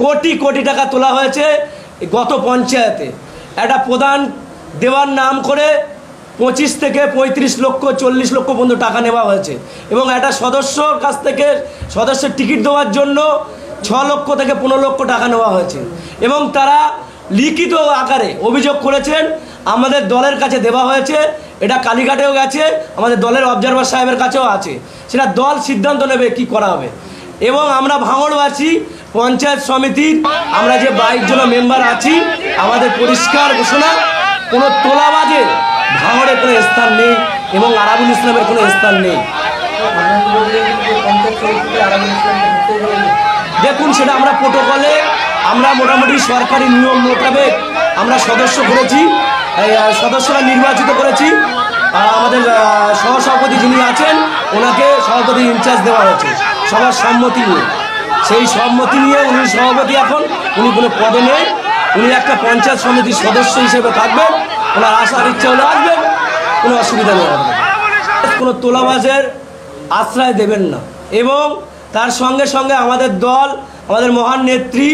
কোটি কোটি টাকা তোলা হয়েছে গত পঞ্চায়েতে। একটা প্রধান দেওয়ার নাম করে 25 থেকে 35 লক্ষ 40 লক্ষ পর্যন্ত টাকা নেওয়া হয়েছে এবং একটা সদস্যর কাছ থেকে সদস্যের টিকিট দেওয়ার জন্য 6 লক্ষ থেকে 15 লক্ষ টাকা নেওয়া হয়েছে এবং তারা লিখিত আকারে অভিযোগ করেছেন আমাদের দলের কাছে দেওয়া হয়েছে। এটা কালীঘাটেও গেছে, আমাদের দলের অবজারভার সাহেবের কাছেও আছে। সেটা দল সিদ্ধান্ত নেবে কি করা হবে। এবং আমরা ভাঙড়বাসী পঞ্চায়েত সমিতির আমরা যে 22 জন মেম্বার আছি, আমাদের পরিষ্কার ঘোষণা, কোনো তোলাবাজে ভাঙড়ে কোনো স্থান নেই এবং আরাবুল ইসলামের কোনো স্থান নেই। দেখুন, সেটা আমরা প্রোটোকলে আমরা মোটামুটি সরকারি নিয়ম মোতাবেক আমরা সদস্য করেছি, সদস্যরা নির্বাচিত করেছি। আমাদের সহসভাপতি যিনি আছেন ওনাকে সভাপতি ইনচার্জ দেওয়া হয়েছে সবার সম্মতি নিয়ে। সেই সম্মতি নিয়ে উনি সভাপতি, এখন উনি কোনো পদে নেই, উনি একটা পঞ্চায়েত সমিতির সদস্য হিসেবে থাকবেন। ওনার আসার ইচ্ছা হলে আসবেন, কোনো অসুবিধা নেই, কোনো তোলাবাজের আশ্রয় দেবেন না। এবং তার সঙ্গে সঙ্গে আমাদের দল, আমাদের মহান নেত্রী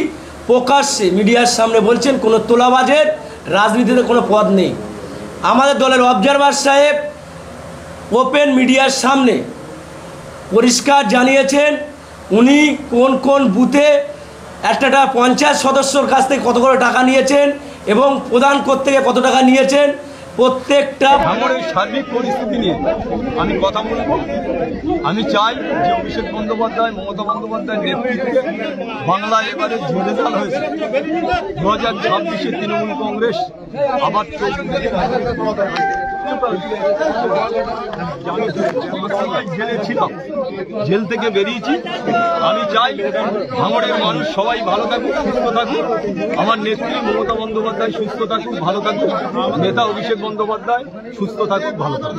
প্রকাশ্যে মিডিয়ার সামনে বলছেন কোনো তোলাবাজের রাজনীতিতে কোনো পদ নেই। আমাদের দলের অবজারভার সাহেব ওপেন মিডিয়ার সামনে পরিষ্কার জানিয়েছেন উনি কোন কোন বুথে একটা পঞ্চায়েত সদস্যর কাছ থেকে কত করে টাকা নিয়েছেন এবং প্রদান করতে গিয়ে কত টাকা নিয়েছেন। প্রত্যেকটা ভাঙড়ের সার্বিক পরিস্থিতি নিয়ে আমি কথা বলব। আমি চাই যে অভিষেক বন্দ্যোপাধ্যায়, মমতা বন্দ্যোপাধ্যায়ের নেতৃত্বে বাংলা এবারে ঝড়েঝাল হয়েছে। 2026-এ তৃণমূল কংগ্রেস আবার জেলে ছিলাম, জেল থেকে বেরিয়েছি। আমি চাই ভাঙড়ের মানুষ সবাই ভালো থাকুক, সুস্থ থাকুক, আমার নেত্রী মমতা বন্দ্যোপাধ্যায় সুস্থ থাকুক, ভালো থাকুক, নেতা অভিষেক বন্দ্যোপাধ্যায় সুস্থ থাকুক, ভালো থাকুক।